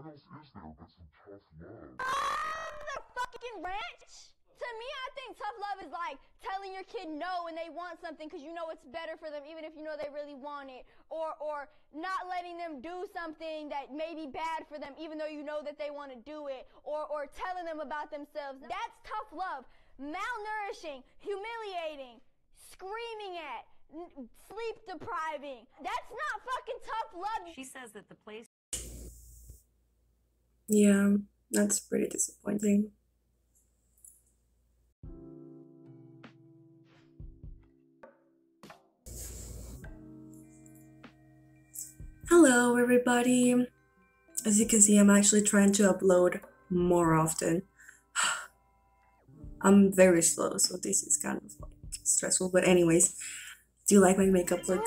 The fucking ranch? To me, I think tough love is like telling your kid no when they want something because you know it's better for them even if you know they really want it. Or not letting them do something that may be bad for them even though you know that they want to do it. Or telling them about themselves. That's tough love. Malnourishing, humiliating, screaming at, sleep depriving. That's not fucking tough love. She says that the place. Yeah, that's pretty disappointing. Hello everybody! As you can see, I'm actually trying to upload more often. I'm very slow, so this is kind of like stressful, but anyways, do you like my makeup look?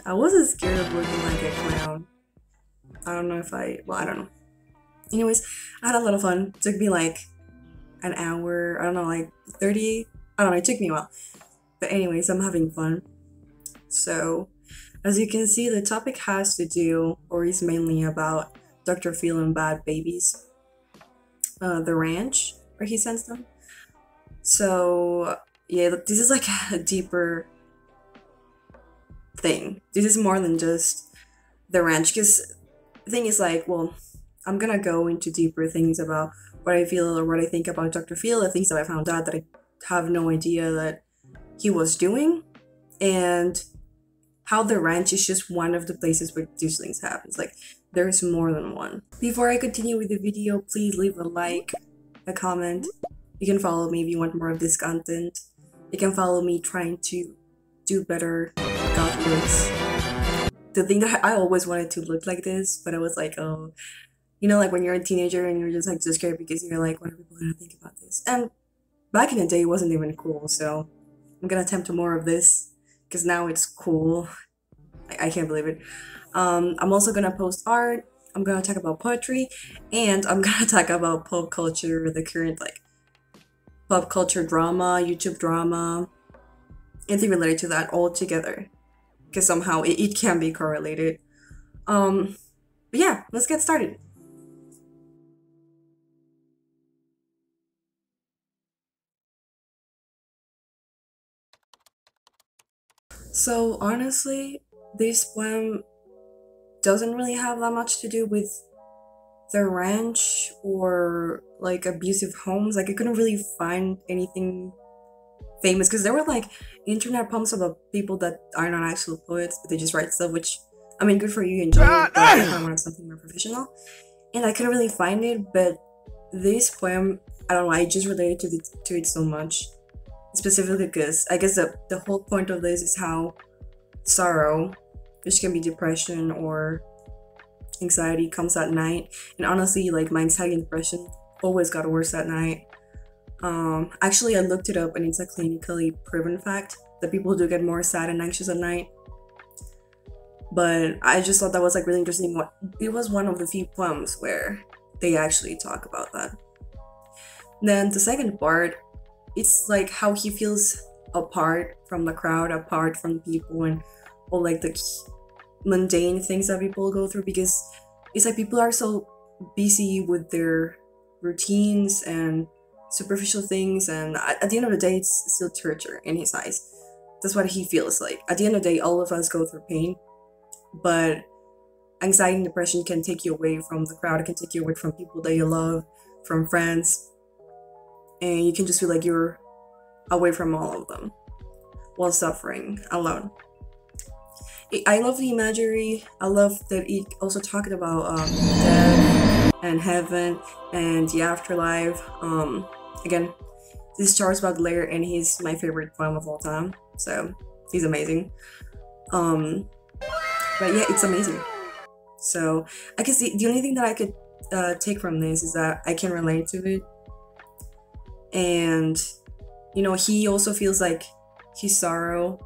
I wasn't scared of looking like a clown. I don't know if I don't know. Anyways, I had a lot of fun. It took me like an hour, I don't know, like 30, I don't know, it took me a while. But anyways, I'm having fun. So, as you can see, the topic has to do, or is mainly about Dr. Phill and Bhad Bhabie's, the ranch where he sends them. So, yeah, this is like a deeper thing. This is more than just the ranch, because the thing is like, well, I'm gonna go into deeper things about what I feel or what I think about Dr. Phill, the things that I found out that I have no idea that he was doing, and how the ranch is just one of the places where these things happens. Like, there's more than one. Before I continue with the video, please leave a like, a comment. You can follow me if you want more of this content. You can follow me trying to do better goth looks. The thing that I always wanted to look like this, but I was like, oh, you know, like when you're a teenager and you're just like so scared because you're like, what are people gonna think about this? And back in the day, it wasn't even cool, so I'm gonna attempt more of this because now it's cool. I can't believe it. I'm also gonna post art. I'm gonna talk about poetry, and I'm gonna talk about pop culture, the current like pop culture drama, YouTube drama, anything related to that all together, because somehow it can be correlated. But yeah, let's get started. So honestly, this poem doesn't really have that much to do with the ranch or like abusive homes. Like, I couldn't really find anything famous because there were like internet poems about people that are not actual poets, but they just write stuff, which, I mean, good for you, enjoy it, but I kind of wanted something more professional. And I couldn't really find it, but this poem, I don't know, I just related to it so much. Specifically because I guess the whole point of this is how sorrow, which can be depression or anxiety, comes at night. And honestly, like, my anxiety and depression always got worse at night. Actually, I looked it up and it's a clinically proven fact that people do get more sad and anxious at night. But I just thought that was like really interesting. It was one of the few poems where they actually talk about that. Then the second part, it's like how he feels apart from the crowd, apart from people, and all like the mundane things that people go through, because it's like people are so busy with their routines and superficial things, and at the end of the day, it's still torture in his eyes. That's what he feels like. At the end of the day, all of us go through pain, but anxiety and depression can take you away from the crowd, it can take you away from people that you love, from friends, and you can just feel like you're away from all of them while suffering alone. I love the imagery. I love that it also talked about death and heaven and the afterlife. Again, this is Charles Baudelaire, and he's my favorite poem of all time, so he's amazing. But yeah, it's amazing. So I guess the only thing that I could take from this is that I can relate to it. And, you know, he also feels like his sorrow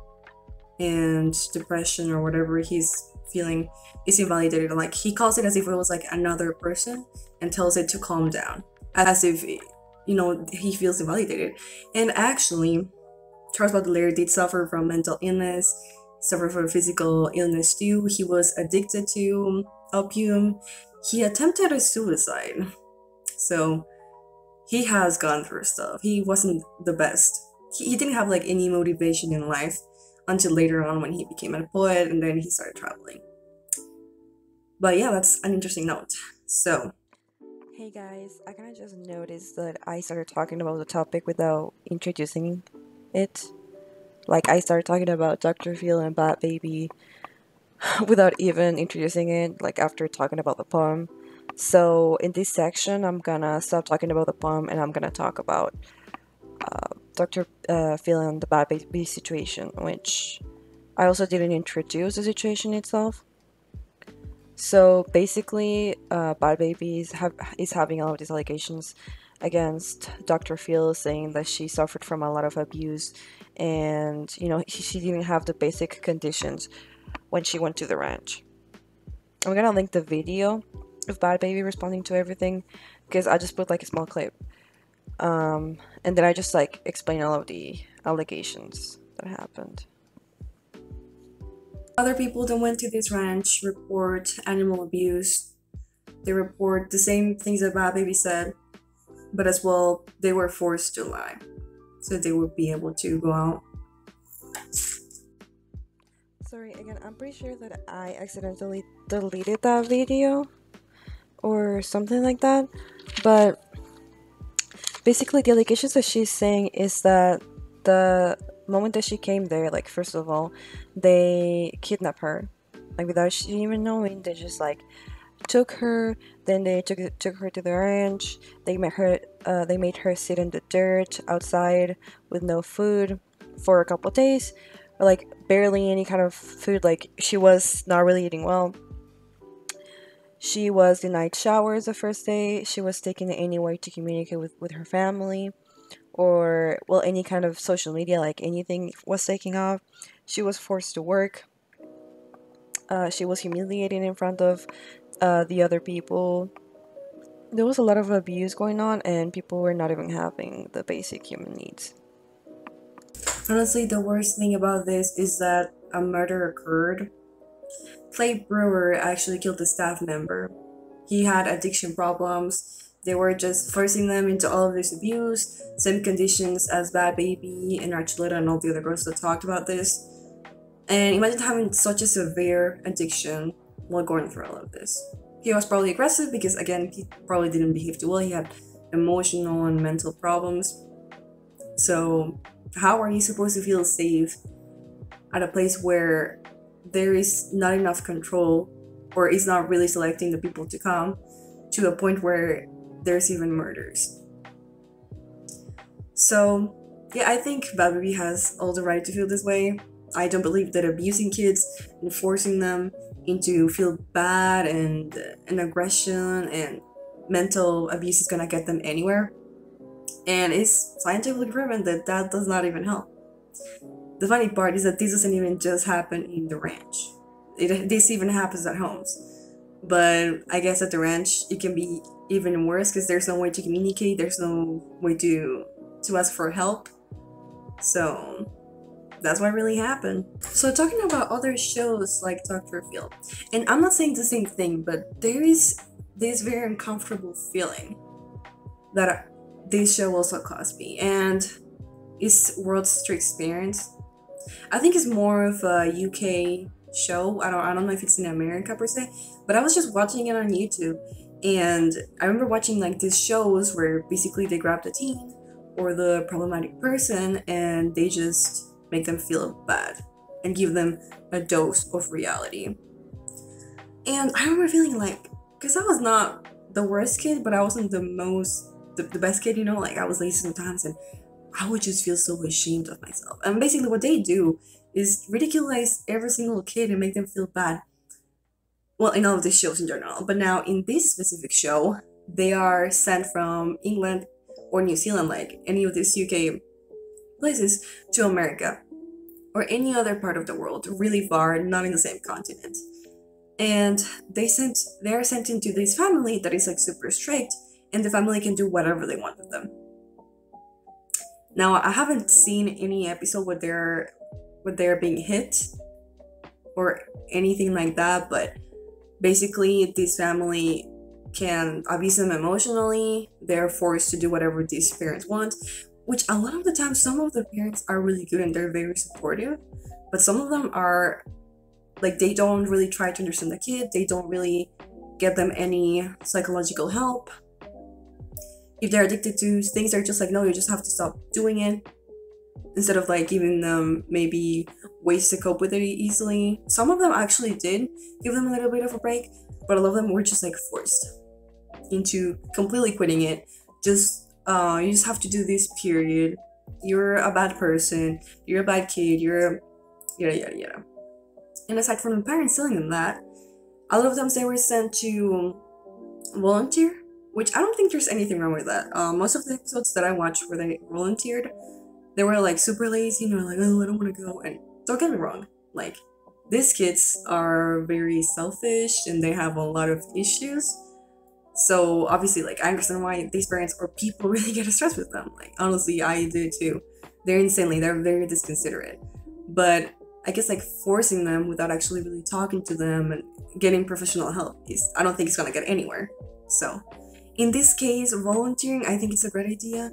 and depression or whatever he's feeling is invalidated. Like, he calls it as if it was like another person and tells it to calm down, as if, you know, he feels invalidated. And actually, Charles Baudelaire did suffer from mental illness, suffered from physical illness too. He was addicted to opium, he attempted a suicide. So he has gone through stuff. He wasn't the best. He didn't have like any motivation in life until later on when he became a poet and then he started traveling. But yeah, that's an interesting note. So, Hey guys, I kind of just noticed that I started talking about the topic without introducing it. Like, I started talking about Dr. Phill and Bhad Bhabie without even introducing it, like, after talking about the poem. So, in this section, I'm gonna stop talking about the poem and I'm gonna talk about Dr. Phill and the Bhad Bhabie situation, which I also didn't introduce the situation itself. So basically, Bhad Bhabie is having all of these allegations against Dr. Phill, saying that she suffered from a lot of abuse, and she didn't have the basic conditions when she went to the ranch. I'm gonna link the video of Bhad Bhabie responding to everything, because I just put like a small clip, and then I just like explain all of the allegations that happened. other people that went to this ranch report animal abuse. They report the same things that Bhad Bhabie said, but as well, they were forced to lie so they would be able to go out. Sorry, again, I'm pretty sure that I accidentally deleted that video or something like that, but basically the allegations that she's saying is that the moment that she came there, like, first of all, they kidnapped her, like, without she even knowing. They just like took her, then they took her to the ranch. They made her sit in the dirt outside with no food for a couple days, or like barely any kind of food. Like, she was not really eating well. She was denied showers the first day. She was taken any way to communicate with her family, or, well, any kind of social media, like anything was taken off. She was forced to work. She was humiliated in front of the other people. There was a lot of abuse going on, and people were not even having the basic human needs. Honestly, the worst thing about this is that a murder occurred. Clay Brewer actually killed a staff member. He had addiction problems. They were just forcing them into all of this abuse, same conditions as Bhad Bhabie and Archuleta and all the other girls that talked about this. And imagine having such a severe addiction while going through all of this. He was probably aggressive because, again, he probably didn't behave too well. He had emotional and mental problems. So how are you supposed to feel safe at a place where there is not enough control, or is not really selecting the people to come, to a point where there's even murders? So yeah, I think Bhad Bhabie has all the right to feel this way. I don't believe that abusing kids and forcing them into feel bad and aggression and mental abuse is gonna get them anywhere. And it's scientifically proven that that does not even help. The funny part is that this doesn't even just happen in the ranch. This even happens at homes. But I guess at the ranch it can be even worse because there's no way to communicate, there's no way to ask for help. So that's what really happened. So talking about other shows like Dr. Phill, and I'm not saying the same thing, but there is this very uncomfortable feeling that this show also caused me, and it's World Street Experience. I think it's more of a UK show. I don't know if it's in America per se, but I was just watching it on YouTube, and I remember watching like these shows where basically they grab the teen or the problematic person and they just make them feel bad and give them a dose of reality. And I remember feeling like, because I was not the worst kid, but I wasn't the best kid, like I was lazy sometimes, and I would just feel so ashamed of myself. And basically what they do is ridiculous every single kid and make them feel bad. Well, in all of these shows in general, but now in this specific show, they are sent from England or New Zealand, like any of these UK places, to America or any other part of the world, really far, not in the same continent. And they are sent into this family that is like super strict, and the family can do whatever they want with them. Now, I haven't seen any episode where they're being hit or anything like that, but basically this family can abuse them emotionally. They're forced to do whatever these parents want, which a lot of the time some of the parents are really good and they're very supportive, but some of them are like, they don't really try to understand the kid. They don't really get them any psychological help. If they're addicted to things, they're just like, no, you just have to stop doing it, instead of like giving them maybe ways to cope with it easily. Some of them actually did give them a little bit of a break, but a lot of them were just like forced into completely quitting it. Just you just have to do this, period. You're a bad person, you're a bad kid, you're yada yada yada. And aside from the parents telling them that, a lot of times they were sent to volunteer, which I don't think there's anything wrong with that. Most of the episodes that I watched where they volunteered, they were like super lazy and they were like, oh, I don't want to go. And don't get me wrong, like, these kids are very selfish and they have a lot of issues. So obviously, like, I understand why these parents or people really get stressed with them. Like, honestly, I do too. They're they're very disconsiderate. But I guess like forcing them without actually really talking to them and getting professional help I don't think it's gonna get anywhere. So in this case, volunteering, I think it's a great idea.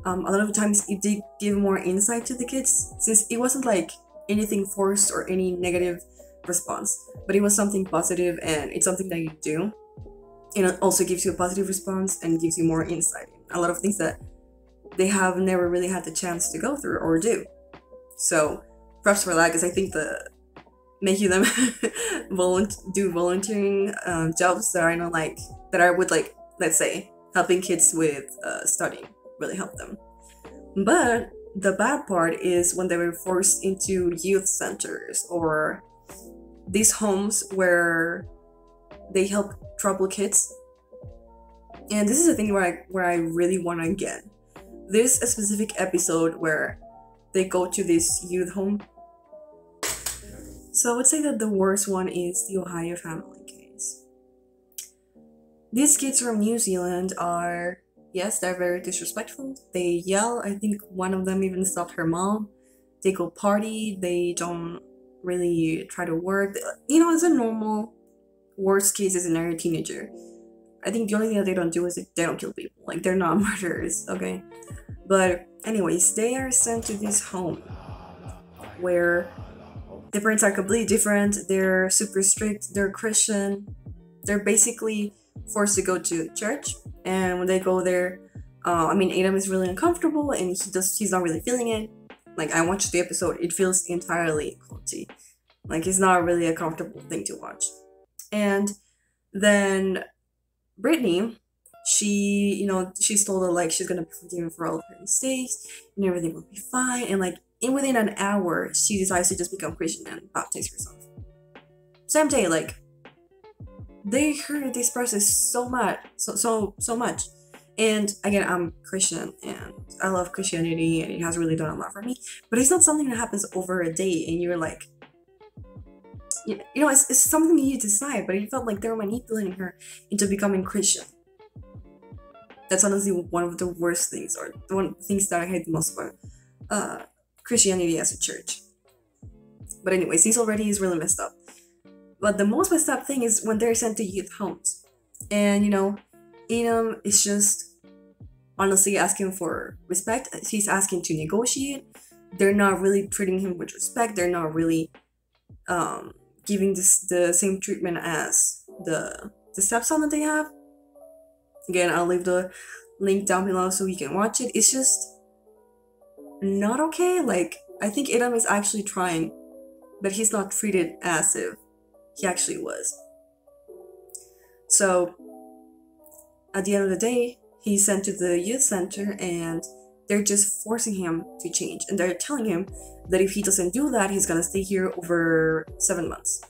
A lot of times it did give more insight to the kids, since it wasn't like anything forced or any negative response, but it was something positive and it's something that you do. And it also gives you a positive response and gives you more insight in a lot of things that they have never really had the chance to go through or do. So props for that, because I think the making them do volunteering jobs that I know, like, that are with, like, let's say helping kids with studying, really help them. But the bad part is when they were forced into youth centers or these homes where they help troubled kids. And this is the thing where I really want to get. There's a specific episode where they go to this youth home. So I would say that the worst one is the Ohio family case. These kids from New Zealand are, yes, they're very disrespectful. They yell. I think one of them even stopped her mom. They go party. They don't really try to work. You know, it's a normal worst case scenario teenager. I think the only thing that they don't do is they don't kill people. Like, they're not murderers, okay? But anyways, they are sent to this home where the parents are completely different. They're super strict. They're Christian. They're basically forced to go to church. And when they go there, Adam is really uncomfortable and he's not really feeling it. Like, I watched the episode. It feels entirely culty. Like, it's not really a comfortable thing to watch. And then Brittany, she's told that, like, she's gonna be forgiven for all of her mistakes and everything will be fine. And, like, within an hour, she decides to just become Christian and baptize herself. Same day, like, they heard this process so much. And again, I'm Christian and I love Christianity and it has really done a lot for me. But it's not something that happens over a day and you're like, it's something you decide, but it felt like they were manipulating her into becoming Christian. That's honestly one of the worst things, or one of the things that I hate the most about Christianity as a church. But anyways, this already is really messed up. But the most messed up thing is when they're sent to youth homes. And, Adam is just honestly asking for respect. He's asking to negotiate. They're not really treating him with respect. They're not really giving the same treatment as the stepson that they have. Again, I'll leave the link down below so you can watch it. It's just not okay. Like, I think Adam is actually trying, but he's not treated as if he actually was. So at the end of the day, he's sent to the youth center and they're just forcing him to change. And they're telling him that if he doesn't do that, he's gonna stay here over 7 months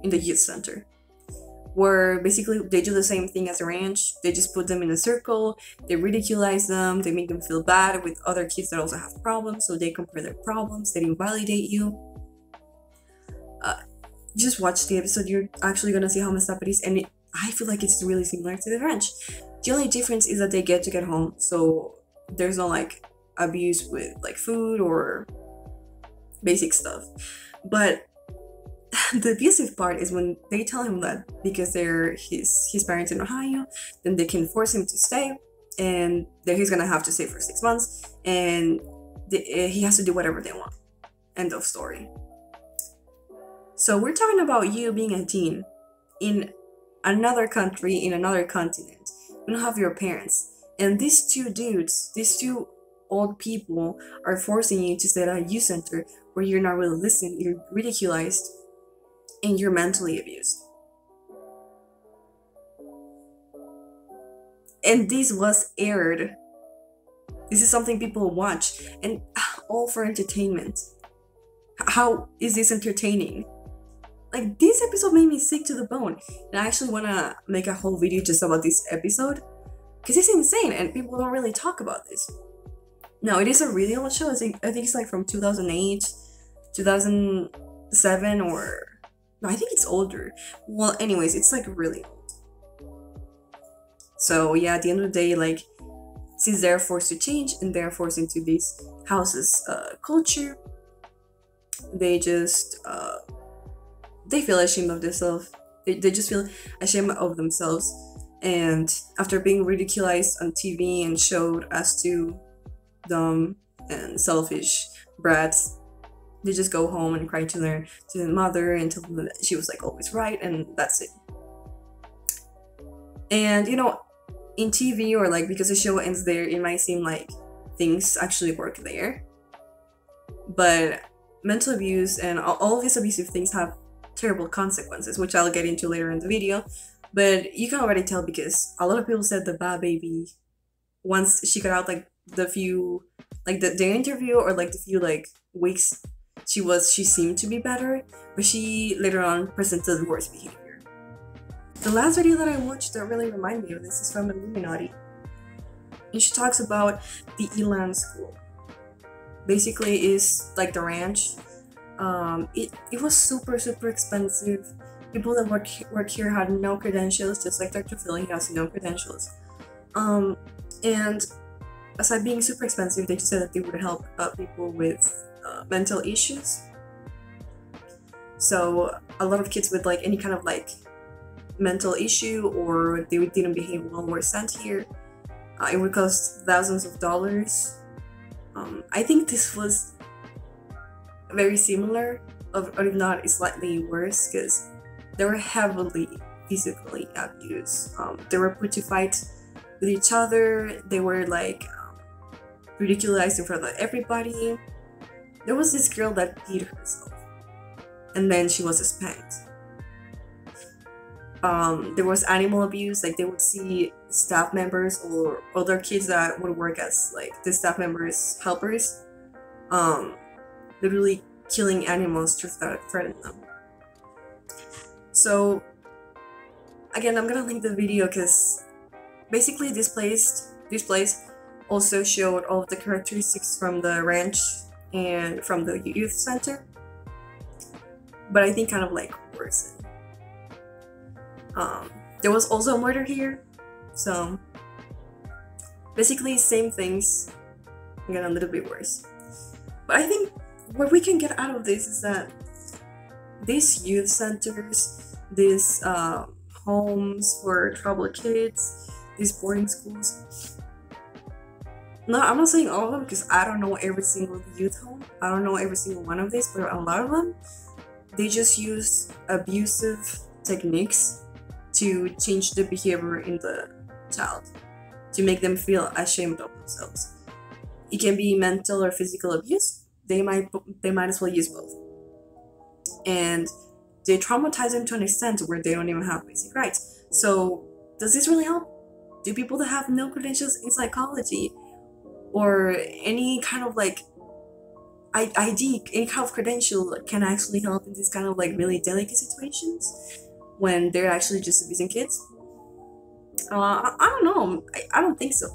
in the youth center. Where basically they do the same thing as a ranch. They just put them in a circle, they ridiculize them, they make them feel bad with other kids that also have problems, so they compare their problems, they invalidate you. Just watch the episode, you're actually gonna see how messed up it is, and I feel like it's really similar to the ranch. The only difference is that they get to get home, so there's no like abuse with like food or basic stuff. But the abusive part is when they tell him that because they're his parents in Ohio, then they can force him to stay, and that he's gonna have to stay for 6 months, and he has to do whatever they want. End of story. So we're talking about you being a teen in another country, in another continent. You don't have your parents, and these two dudes, these two old people, are forcing you to stay at a youth center where you're not really listened, you're ridiculed, and you're mentally abused. And this was aired. This is something people watch, and all for entertainment. How is this entertaining? Like, this episode made me sick to the bone, and I actually want to make a whole video just about this episode, because it's insane, and people don't really talk about this. Now, it is a really old show. I think it's like from 2008, 2007, or... No, I think it's older. Well, anyways, it's like really old. So yeah, at the end of the day, like, since they're forced to change and they're forced into this house's culture, they just they feel ashamed of themselves. They just feel ashamed of themselves, and after being ridiculed on TV and showed as too dumb and selfish brats, they just go home and cry to their mother and tell them that she was like always right, and that's it. And you know, in TV, or like because the show ends there, it might seem like things actually work there, but mental abuse and all these abusive things have terrible consequences, which I'll get into later in the video. But you can already tell, because a lot of people said the Bhad Bhabie, once she got out, like the few, like the interview, or like the few like weeks she seemed to be better, but she later on presented worse behavior. The last video that I watched that really reminded me of this is from Illuminati, and she talks about the Elan school. Basically, is like the ranch. It was super expensive. People that work here had no credentials, just like Dr. Phill, he has no credentials. And aside being super expensive, they just said that they would help people with mental issues. So a lot of kids with like any kind of like mental issue, or they didn't behave well, were sent here. It would cost thousands of dollars. I think this was very similar, or if not slightly worse, because they were heavily physically abused. They were put to fight with each other. They were like ridiculized in front of everybody. There was this girl that beat herself, and then she was spanked. There was animal abuse. Like, they would see staff members or other kids that would work as like the staff members' helpers, literally killing animals to threaten them. So again, I'm gonna link the video, because basically this place also showed all of the characteristics from the ranch and from the youth center, but I think kind of like worsened. There was also a murder here, so basically same things, again a little bit worse. But I think what we can get out of this is that these youth centers, these homes for troubled kids, these boarding schools, no, I'm not saying all of them, because I don't know every single youth home, I don't know every single one of these, but a lot of them, they just use abusive techniques to change the behavior in the child, to make them feel ashamed of themselves. It can be mental or physical abuse. They might as well use both. And they traumatize them to an extent where they don't even have basic rights. So does this really help? Do people that have no credentials in psychology or any kind of like ID, any kind of credential, can actually help in these kind of like really delicate situations when they're actually just abusing kids? I don't know. I don't think so,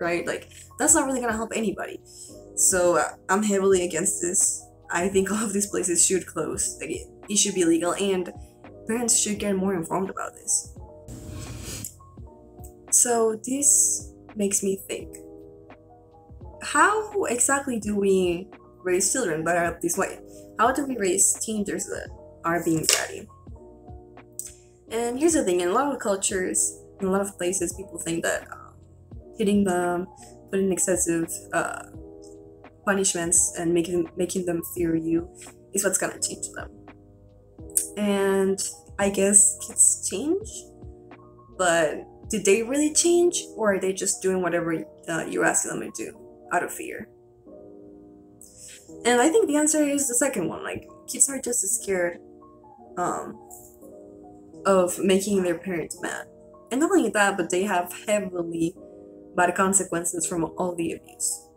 right? Like, that's not really gonna help anybody. So I'm heavily against this. I think all of these places should close. Like, it should be illegal, and parents should get more informed about this. So this makes me think, how exactly do we raise children that are this way? How do we raise teenagers that are being bratty. And here's the thing, in a lot of cultures, in a lot of places, people think that hitting them, putting excessive punishments, and making them fear you is what's gonna change them. And I guess kids change, but did they really change, or are they just doing whatever you're asking them to do out of fear? And I think the answer is the second one. Like, kids are just as scared of making their parents mad. And not only that, but they have heavily bad consequences from all the abuse.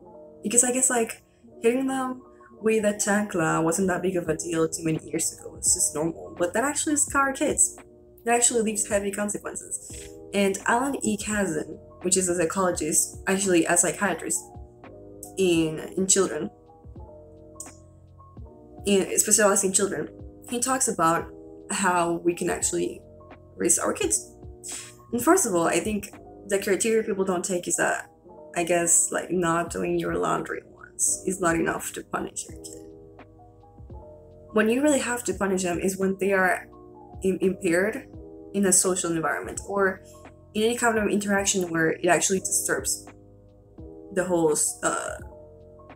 Because I guess, like, hitting them with a chancla wasn't that big of a deal too many years ago. It's just normal. But that actually scarred kids. That actually leaves heavy consequences. And Alan E. Kazan, which is a psychologist, actually a psychiatrist in children, specialized in children, he talks about how we can actually raise our kids. And first of all, I think the criteria people don't take is that, I guess, like, not doing your laundry once is not enough to punish your kid. When you really have to punish them is when they are impaired in a social environment or in any kind of interaction where it actually disturbs the whole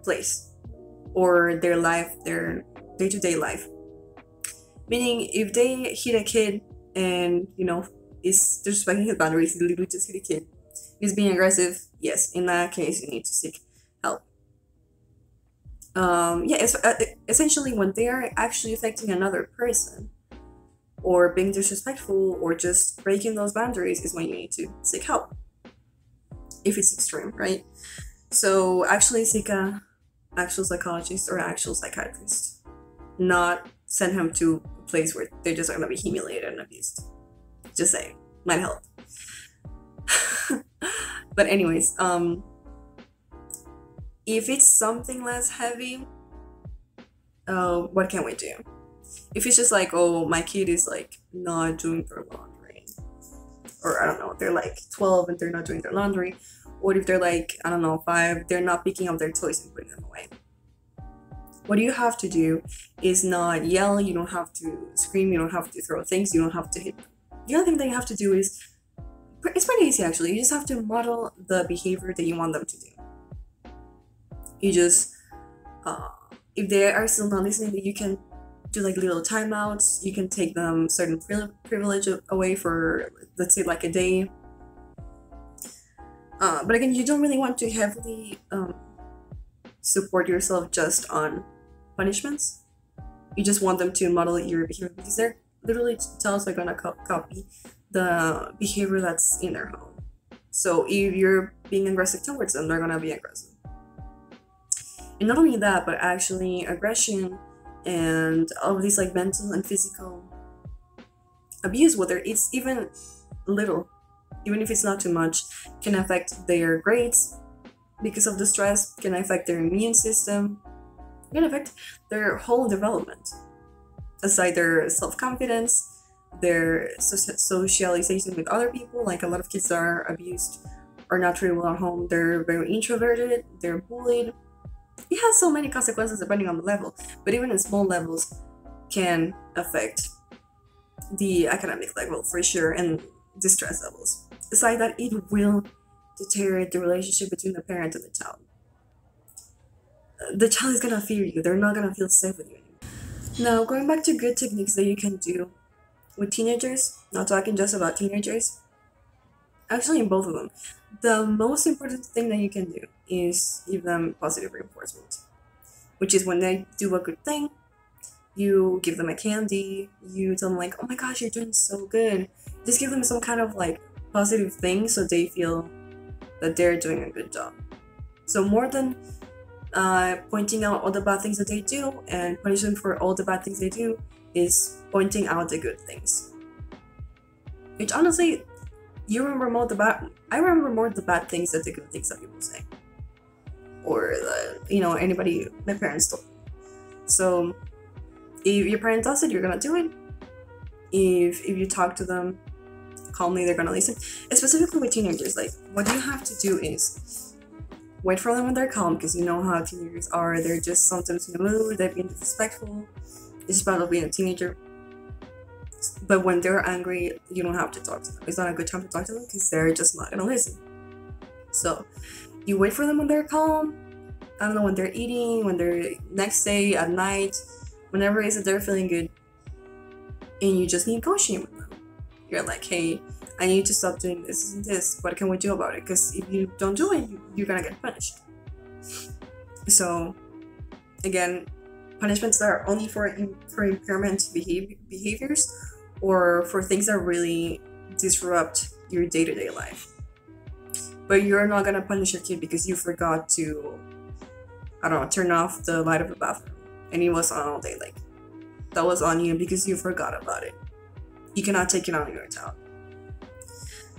place or their life, their day-to-day life. Meaning, if they hit a kid and, you know, is disrespecting his boundaries, he literally just hit a kid, is being aggressive, yes, in that case you need to seek help. It's essentially when they are actually affecting another person or being disrespectful or just breaking those boundaries is when you need to seek help, if it's extreme, right? So actually seek a actual psychologist or actual psychiatrist, not send him to a place where they're just going to be humiliated and abused. Just say, might help. But anyways, if it's something less heavy, what can we do? If it's just like, oh, my kid is like not doing their laundry, or I don't know, they're like 12 and they're not doing their laundry, or if they're like, I don't know, 5, they're not picking up their toys and putting them away. What you have to do is not yell, you don't have to scream, you don't have to throw things, you don't have to hit them. The other thing that you have to do is, it's pretty easy actually, you just have to model the behavior that you want them to do. You just, if they are still not listening, you can do like little timeouts, you can take them certain privilege away for, let's say, like a day. But again, you don't really want to heavily support yourself just on punishments. You just want them to model your behavior because they're literally tells they're gonna copy the behavior that's in their home. So if you're being aggressive towards them, they're gonna be aggressive. And not only that, but actually aggression and all of these like mental and physical abuse, whether it's even little, even if it's not too much, can affect their grades because of the stress, can affect their immune system, can affect their whole development. Aside their self-confidence, their socialization with other people, like a lot of kids are abused or not treated well at home, they're very introverted, they're bullied. It has so many consequences depending on the level, but even in small levels can affect the academic level for sure and the stress levels. Aside that, it will deteriorate the relationship between the parent and the child. The child is gonna fear you, they're not gonna feel safe with you anymore. Now, going back to good techniques that you can do with teenagers, not talking just about teenagers, actually in both of them, the most important thing that you can do is give them positive reinforcement, which is when they do a good thing, you give them a candy, you tell them like, oh my gosh, you're doing so good. Just give them some kind of like positive thing so they feel that they're doing a good job. So more than pointing out all the bad things that they do and punish them for all the bad things they do is pointing out the good things. Which honestly, you remember more the bad. I remember more the bad things than the good things that people say, or anybody my parents told me. So if your parent does it, you're gonna do it. If you talk to them calmly, they're gonna listen. And specifically with teenagers, like what you have to do is wait for them when they're calm, because you know how teenagers are. They're just sometimes in the mood, they're being disrespectful. It's just part of being a teenager. But when they're angry, you don't have to talk to them. It's not a good time to talk to them because they're just not gonna listen. So you wait for them when they're calm. I don't know, when they're eating, when they're next day at night, whenever it is that they're feeling good, and you just negotiate with them. You're like, hey, I need to stop doing this and this. What can we do about it? Because if you don't do it, you're gonna get punished. So again, punishments that are only for impairment behaviors or for things that really disrupt your day-to-day life. But you're not gonna punish your kid because you forgot to, I don't know, turn off the light of the bathroom and it was on all day. Like, that was on you because you forgot about it. You cannot take it on your child.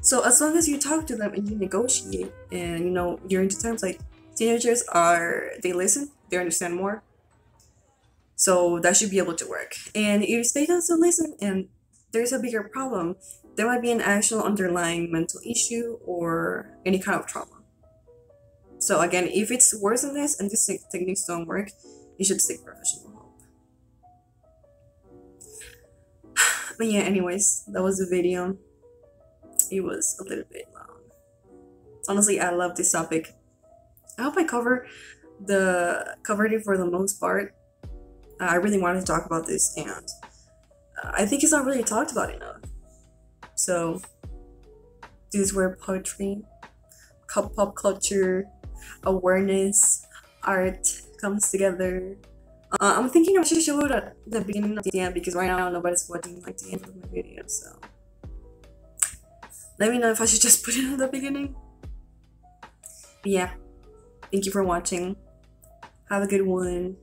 So as long as you talk to them and you negotiate and, you know, you're into terms, like, teenagers they listen, they understand more. So that should be able to work. And if they don't listen and there's a bigger problem, there might be an actual underlying mental issue or any kind of trauma. So again, if it's worse than this and these techniques don't work, you should seek professional help. But yeah, anyways, that was the video. It was a little bit long. Honestly, I love this topic. I hope I covered it for the most part. I really wanted to talk about this, and I think it's not really talked about enough. So this is where poetry, pop culture, awareness, art comes together. I'm thinking I should show it at the beginning of the end because right now nobody's watching like the end of my video. So let me know if I should just put it at the beginning. But yeah, thank you for watching. Have a good one.